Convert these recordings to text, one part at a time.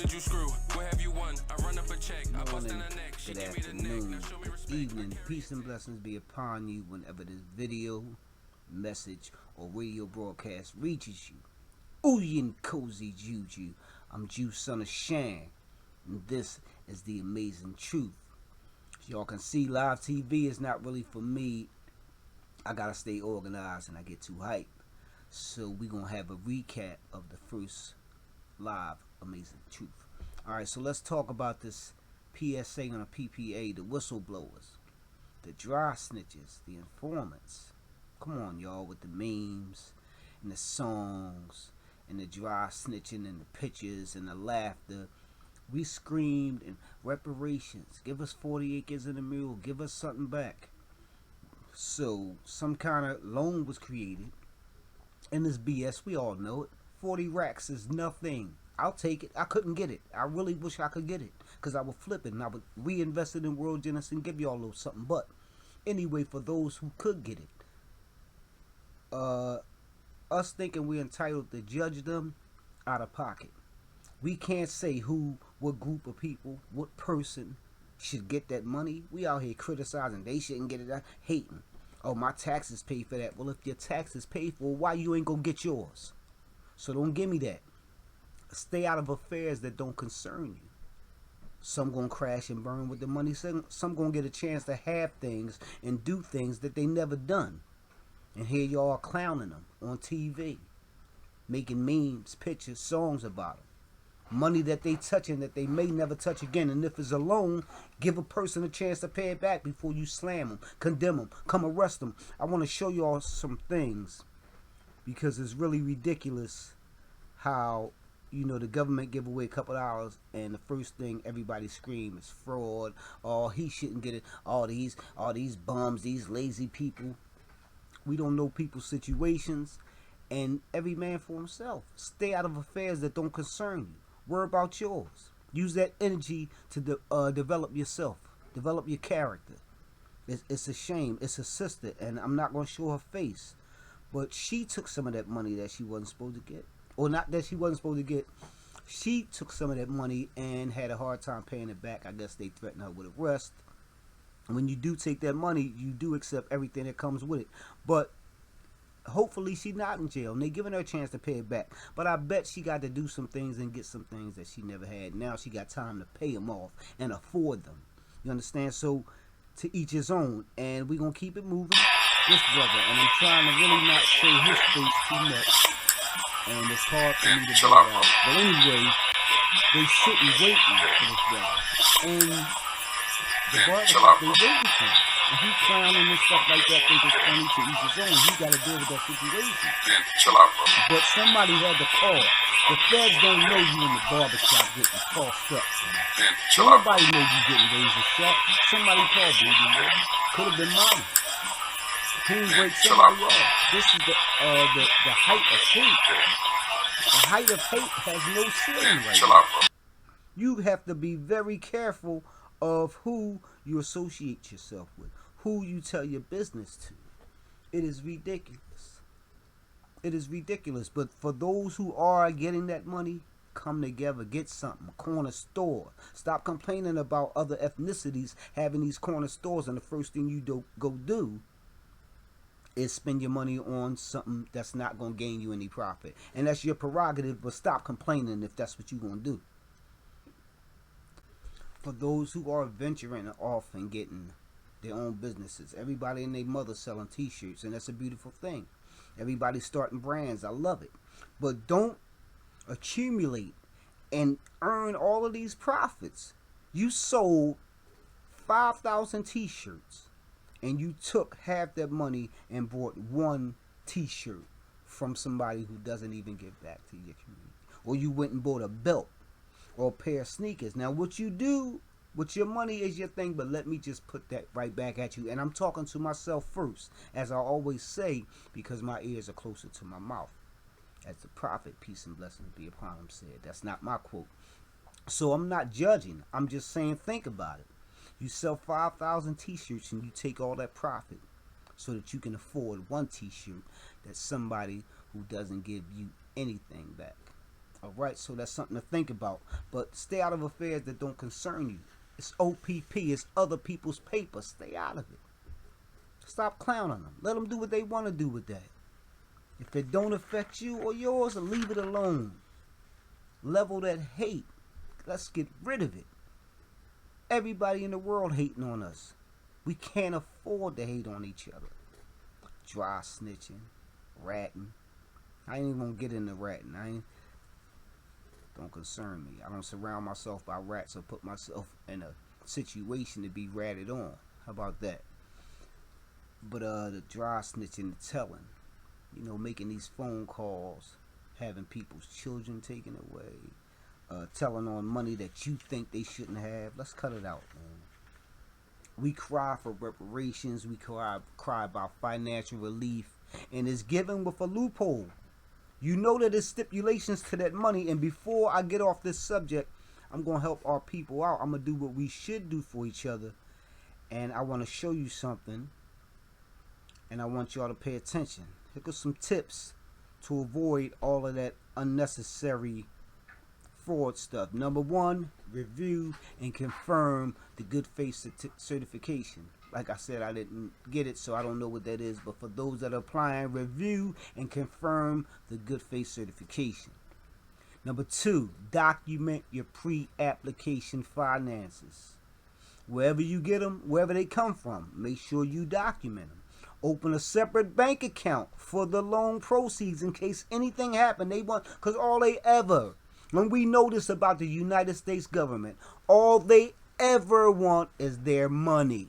did you screw? What have you won? I run up a check. I bust in the neck. She gave me the neck. Now show me respect. Good evening. Peace and blessings be upon you whenever this video, message, or radio broadcast reaches you. Uyinkosi Jujus. I'm Jujus, son of Shan, and this is the amazing truth. As y'all can see, live TV is not really for me. I gotta stay organized and I get too hyped. So we gonna have a recap of the first live amazing truth. Alright, so let's talk about this PSA on a PPA, the whistleblowers, the dry snitches, the informants. Come on, y'all, with the memes and the songs and the dry snitching and the pictures and the laughter. We screamed in reparations. Give us 40 acres in the mule. Give us something back. So some kind of loan was created. And this BS, we all know it. 40 racks is nothing. I'll take it. I couldn't get it. I really wish I could get it, because I would flip it and I would reinvest it in World Genesis and give y'all a little something. But anyway, for those who could get it, us thinking we're entitled to judge them, out of pocket. We can't say who, what group of people, what person should get that money. We out here criticizing they shouldn't get it, hating. Oh, my taxes pay for that. Well, if your taxes pay for it, why you ain't gonna get yours? So don't give me that. Stay out of affairs that don't concern you. Some gonna crash and burn with the money. Some gonna get a chance to have things and do things that they never done. And here y'all clowning them on TV, making memes, pictures, songs about them. Money that they touching that they may never touch again. And if it's a loan, give a person a chance to pay it back before you slam them, condemn them, come arrest them. I want to show y'all some things, because it's really ridiculous how, you know, the government give away a couple hours and the first thing everybody scream is fraud. Oh, he shouldn't get it. All these bums, these lazy people. We don't know people's situations, and every man for himself. Stay out of affairs that don't concern you. Worry about yours. Use that energy to develop yourself, develop your character. It's a shame. It's a sister, and I'm not going to show her face, but she took some of that money that she wasn't supposed to get. Or not that she wasn't supposed to get. She took some of that money and had a hard time paying it back. I guess they threatened her with arrest. When you do take that money, you do accept everything that comes with it. But hopefully she's not in jail, and they're giving her a chance to pay it back. But I bet she got to do some things and get some things that she never had. Now she got time to pay them off and afford them. You understand? So to each his own. And we're going to keep it moving. This brother, and I'm trying to really not show his face too much. And it's hard for me to do that. But anyway, they sitting waiting for this brother. And the barber, they waiting for him. And he clowning and stuff like that, think it's funny, to each his own. He got to deal with that situation. But somebody had to call. The feds don't know you in the barbershop getting tossed up. Nobody know you getting razor sharp. Somebody called, baby. Could have been mine. He didn't break somebody off. This is the height of hate. The height of hate has no ceiling right now. You have to be very careful of who you associate yourself with, who you tell your business to. It is ridiculous. It is ridiculous. But for those who are getting that money, come together, get something. A corner store. Stop complaining about other ethnicities having these corner stores, and the first thing you go do is spend your money on something that's not going to gain you any profit. And that's your prerogative, but stop complaining if that's what you're going to do. For those who are venturing off and getting their own businesses, everybody and their mother selling t-shirts, and that's a beautiful thing. Everybody's starting brands. I love it. But don't accumulate and earn all of these profits. You sold 5,000 t-shirts, and you took half that money and bought one t-shirt from somebody who doesn't even give back to your community. Or you went and bought a belt or a pair of sneakers. Now what you do with your money is your thing, but let me just put that right back at you. And I'm talking to myself first, as I always say, because my ears are closer to my mouth. As the prophet, peace and blessings be upon him, said. That's not my quote. So I'm not judging. I'm just saying, think about it. You sell 5,000 t-shirts and you take all that profit so that you can afford one t-shirt that somebody who doesn't give you anything back. Alright, so that's something to think about. But stay out of affairs that don't concern you. It's OPP, it's other people's paper. Stay out of it. Stop clowning them. Let them do what they want to do with that. If it don't affect you or yours, leave it alone. Level that hate. Let's get rid of it. Everybody in the world hating on us. We can't afford to hate on each other. Dry snitching, ratting. I ain't even gonna get into ratting. Don't concern me. I don't surround myself by rats or put myself in a situation to be ratted on. How about that? But the dry snitching, the telling, making these phone calls, having people's children taken away, telling on money that you think they shouldn't have. Let's cut it out, man. We cry for reparations. We cry about financial relief, and it's given with a loophole. You know that there's stipulations to that money, and before I get off this subject, I'm going to help our people out. I'm going to do what we should do for each other, and I want to show you something, and I want y'all to pay attention. Here goes some tips to avoid all of that unnecessary fraud stuff. Number one, review and confirm the good faith certification. Like I said, I didn't get it, so I don't know what that is. But for those that are applying, review and confirm the good faith certification. Number two, document your pre-application finances. Wherever you get them, wherever they come from, make sure you document them. Open a separate bank account for the loan proceeds in case anything happened. Because all they ever, when we know this about the United States government, all they ever want is their money.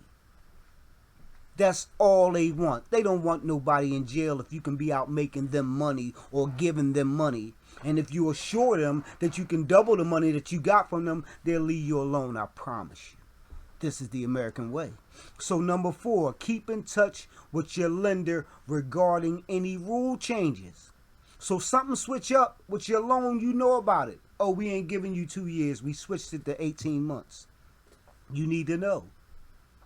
That's all they want. They don't want nobody in jail if you can be out making them money or giving them money. And if you assure them that you can double the money that you got from them, they'll leave you alone, I promise you. This is the American way. So number four, keep in touch with your lender regarding any rule changes. So something switch up with your loan, you know about it. Oh, we ain't giving you 2 years. We switched it to 18 months. You need to know.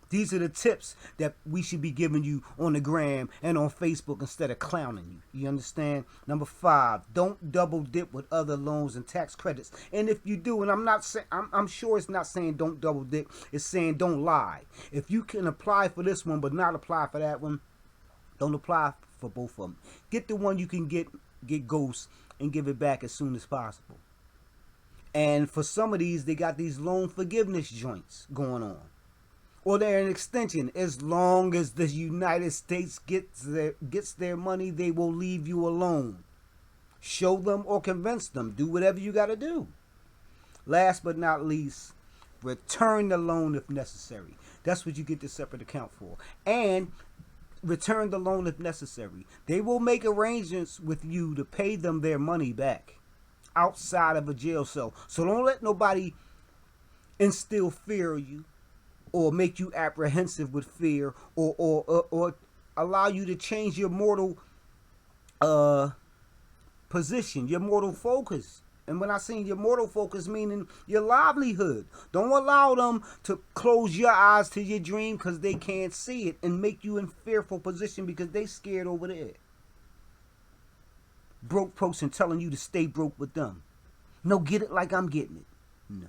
These are the tips that we should be giving you on the gram and on Facebook instead of clowning you. You understand? Number five, don't double dip with other loans and tax credits. And if you do, and I'm not saying, I'm sure it's not saying don't double dip. It's saying don't lie. If you can apply for this one but not apply for that one, don't apply for both of them. Get the one you can get ghost and give it back as soon as possible. And for some of these, they got these loan forgiveness joints going on. Or they're an extension. As long as the United States gets their money, they will leave you alone. Show them or convince them. Do whatever you got to do. Last but not least, return the loan if necessary. That's what you get the separate account for. And return the loan if necessary. They will make arrangements with you to pay them their money back outside of a jail cell. So don't let nobody instill fear in you, or make you apprehensive with fear, or allow you to change your mortal position, your mortal focus. And when I say your mortal focus, meaning your livelihood. Don't allow them to close your eyes to your dream because they can't see it and make you in fearful position because they scared over there. Broke person telling you to stay broke with them. No, get it like I'm getting it. No.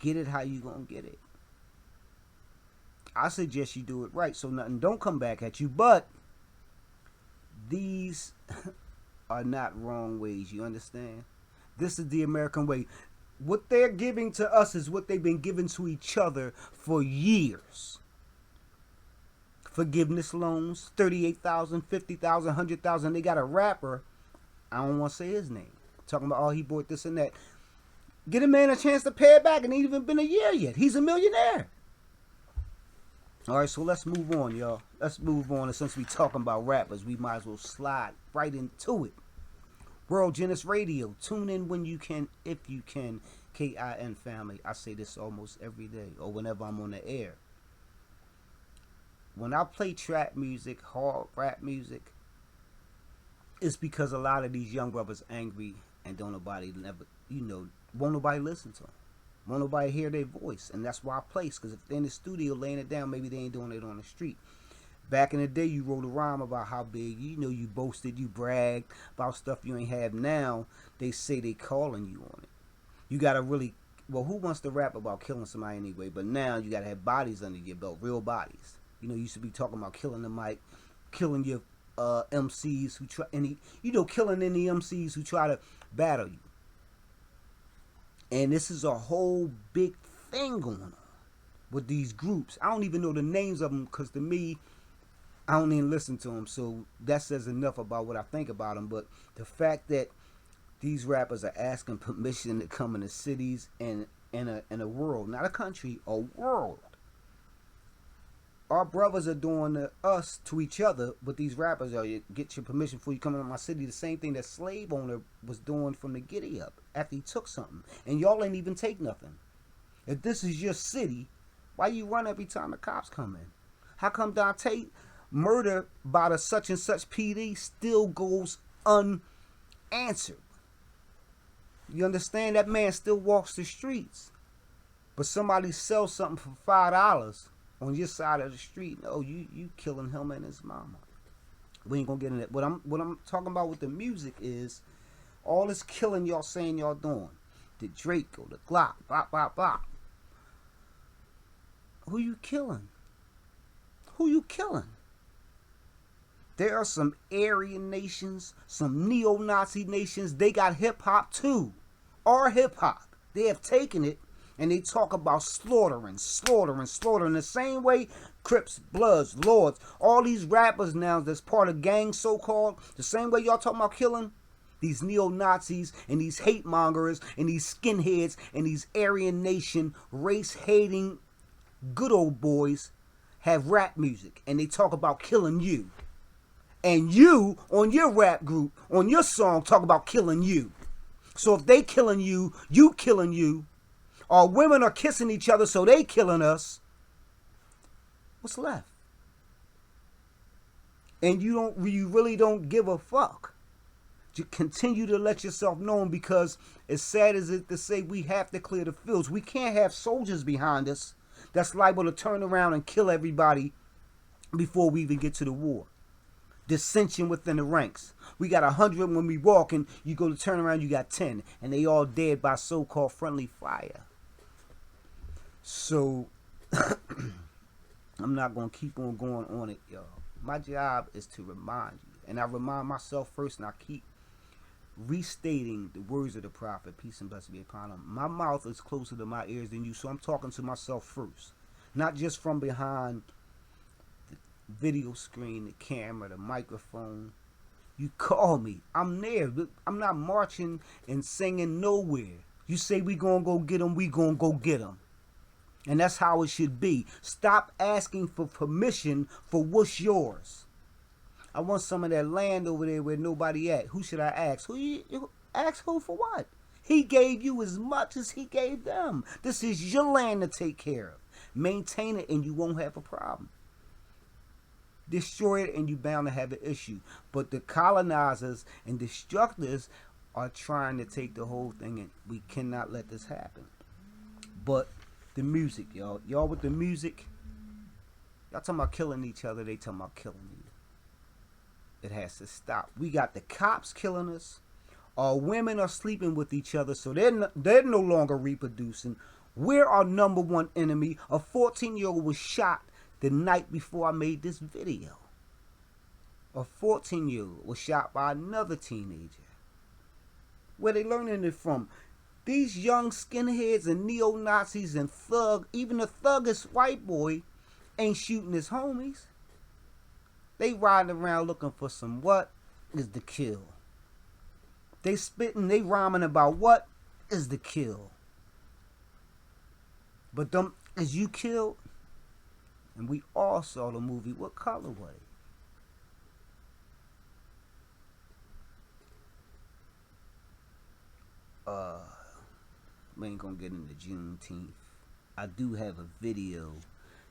Get it how you gonna get it. I suggest you do it right so nothing don't come back at you. But these are not wrong ways, you understand? This is the American way. What they're giving to us is what they've been giving to each other for years. Forgiveness loans, 38,000, 50,000, 100,000. They got a rapper, I don't want to say his name, talking about, oh, he bought this and that. Get a man a chance to pay it back, and it ain't even been a year yet. He's a millionaire. All right, so let's move on, y'all. Let's move on. And since we talking about rappers, we might as well slide right into it. World Genesis Radio. Tune in when you can, if you can. KIN family. I say this almost every day or whenever I'm on the air. When I play trap music, hard rap music, it's because a lot of these young brothers angry and don't nobody never, won't nobody listen to them. Won't nobody hear their voice. And that's why I play. Because if they're in the studio laying it down, maybe they ain't doing it on the street. Back in the day, you wrote a rhyme about how big, you boasted, you bragged about stuff you ain't have now. They say they calling you on it. You gotta really, well, who wants to rap about killing somebody anyway? But now you gotta have bodies under your belt, real bodies. You used to be talking about killing the mic, killing your MCs who try, killing any MCs who try to battle you. And this is a whole big thing going on with these groups. I don't even know the names of them because to me, I don't even listen to them. So that says enough about what I think about them. But the fact that these rappers are asking permission to come into cities and in a world, not a country, a world. Our brothers are doing us to each other, but these rappers are, get your permission before you come into my city. The same thing that slave owner was doing from the giddy up after he took something. And y'all ain't even take nothing. If this is your city, why you run every time the cops come in? How come Dante murder by the such and such PD still goes unanswered? You understand? That man still walks the streets. But somebody sells something for $5 on your side of the street. No, you killing him and his mama. We ain't gonna get in that. What I'm talking about with the music is all this killing y'all saying y'all doing. The Draco, the Glock, bop, bop, bop. Who you killing? Who you killing? There are some Aryan nations, some neo-Nazi nations. They got hip-hop too. Our hip-hop. They have taken it and they talk about slaughtering. The same way Crips, Bloods, Lords, all these rappers now that's part of gangs so-called, the same way y'all talking about killing, these neo-Nazis and these hate mongers and these skinheads and these Aryan nation race-hating good old boys have rap music and they talk about killing you. And you, on your rap group, on your song, talk about killing you. So if they killing you, you killing you. Our women are kissing each other, so they killing us. What's left? And you really don't give a fuck. You continue to let yourself known because as sad as it to say, we have to clear the fields. We can't have soldiers behind us that's liable to turn around and kill everybody before we even get to the war. Dissension within the ranks. We got 100 when we walk and you go to turn around, you got 10. And they all dead by so-called friendly fire. So, I'm not going to keep on going on it, y'all. My job is to remind you. And I remind myself first and I keep restating the words of the prophet. Peace and blessing be upon him. My mouth is closer to my ears than you. So I'm talking to myself first. Not just from behind video screen, the camera, the microphone. You call me, I'm there. I'm not marching and singing nowhere. You say we gonna go get them, we gonna go get them. And that's how it should be. Stop asking for permission for what's yours. I want some of that land over there where nobody at. Who should I ask? You ask who for what? He gave you as much as he gave them. This is your land to take care of. Maintain it and you won't have a problem. Destroy it and you're bound to have an issue. But the colonizers and destructors are trying to take the whole thing and we cannot let this happen. But the music, y'all with the music, y'all talking about killing each other, they talking about killing you. It has to stop. We got the cops killing us. Our women are sleeping with each other, so they're no longer reproducing. We're our number one enemy. A 14-year-old was shot the night before I made this video. A 14-year-old was shot by another teenager. Where they learning it from? These young skinheads and neo-Nazis and thug, even the thuggest white boy ain't shooting his homies. They riding around looking for some what is the kill. They spitting, they rhyming about what is the kill. But them, is you killed? And we all saw the movie. What color was it? We ain't gonna get into Juneteenth. I do have a video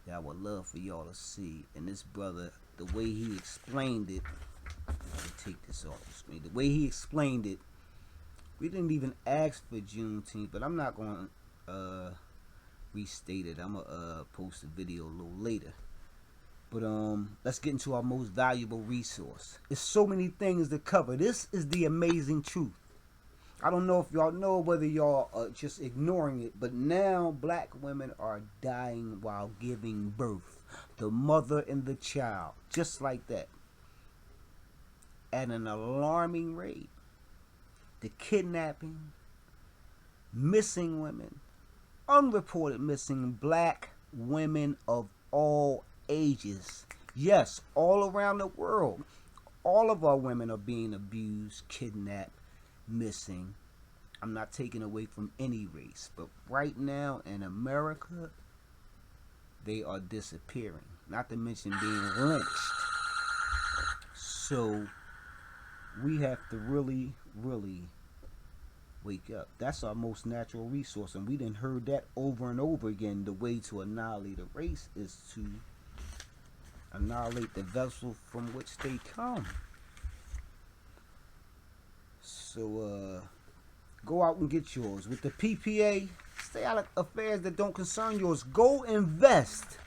that I would love for y'all to see. And this brother, the way he explained it, let me take this off the screen. The way he explained it, we didn't even ask for Juneteenth, but I'm not gonna restate it. I'm gonna post a video a little later. But let's get into our most valuable resource. There's so many things to cover. This is the amazing truth. I don't know if y'all know, whether y'all are just ignoring it, but now black women are dying while giving birth. The mother and the child, just like that, at an alarming rate. The kidnapping, missing women, unreported missing black women of all ages. Yes, all around the world. All of our women are being abused, kidnapped, missing. I'm not taking away from any race, but right now in America, they are disappearing. Not to mention being lynched. So we have to really, really wake up. That's our most natural resource, and we done heard that over and over again. The way to annihilate a race is to annihilate the vessel from which they come. So go out and get yours. With the PPA, stay out of affairs that don't concern yours. Go invest.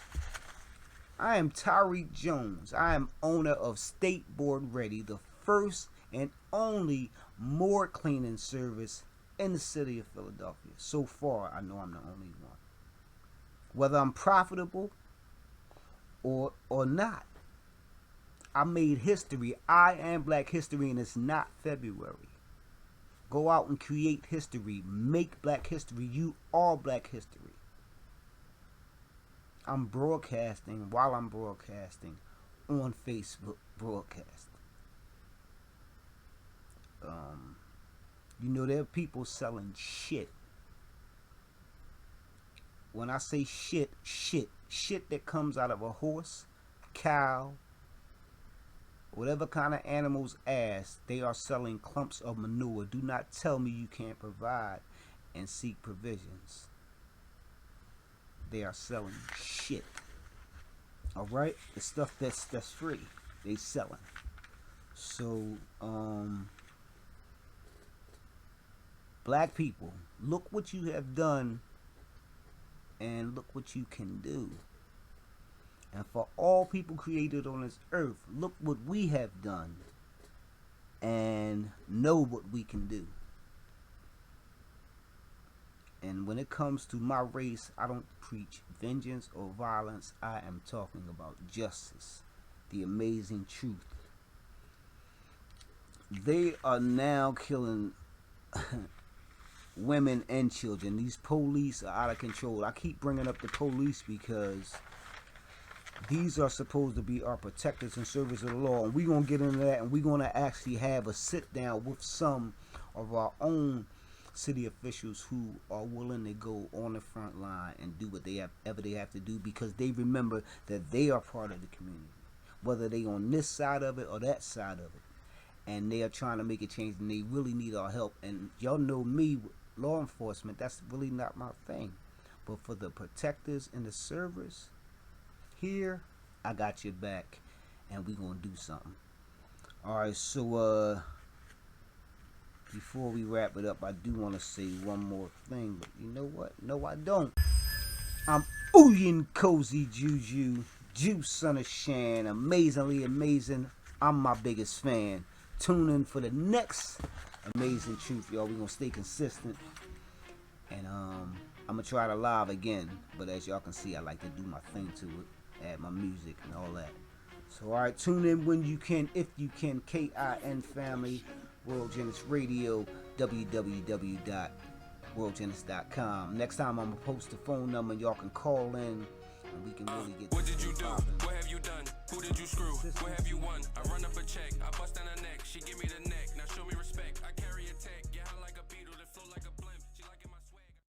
I am Tyreek Jones. I am owner of State Board Ready, the first and only morgue cleaning service in the city of Philadelphia. So far, I know I'm the only one. Whether I'm profitable or not, I made history. I am Black History, and it's not February. Go out and create history. Make Black history. You are Black history. I'm broadcasting while I'm broadcasting on Facebook broadcasting. You know, there are people selling shit. When I say shit that comes out of a horse, cow, whatever kind of animal's ass, they are selling clumps of manure. Do not tell me you can't provide and seek provisions. They are selling shit. Alright? The stuff that's free, they selling. So, black people, look what you have done and look what you can do. And for all people created on this earth, look what we have done and know what we can do. And when it comes to my race, I don't preach vengeance or violence. I am talking about justice, the amazing truth. They are now killing women and children. These police are out of control. I keep bringing up the police because these are supposed to be our protectors and servants of the law. And we're going to get into that, and we're going to actually have a sit down with some of our own city officials who are willing to go on the front line and do what they have to do, because they remember that they are part of the community, whether they on this side of it or that side of it, and they are trying to make a change, and they really need our help. And y'all know me, law enforcement, that's really not my thing, but for the protectors and the servers here, I got your back, and we gonna do something. Alright, so before we wrap it up, I do want to say one more thing, but you know what? No, I don't. I'm Uyinkosi Juju, Juice son of Shan, amazingly amazing. I'm my biggest fan. Tune in for the next amazing truth, y'all. We gonna stay consistent, and I'm gonna try to live again. But as y'all can see, I like to do my thing to it, add my music and all that. So alright, tune in when you can, if you can. KIN family. World Genesis Radio, www.worldgenesis.com. Next time I'm going to post the phone number, y'all can call in and we can really get what did you do? What have you done? Who did you screw? What have you won? I run up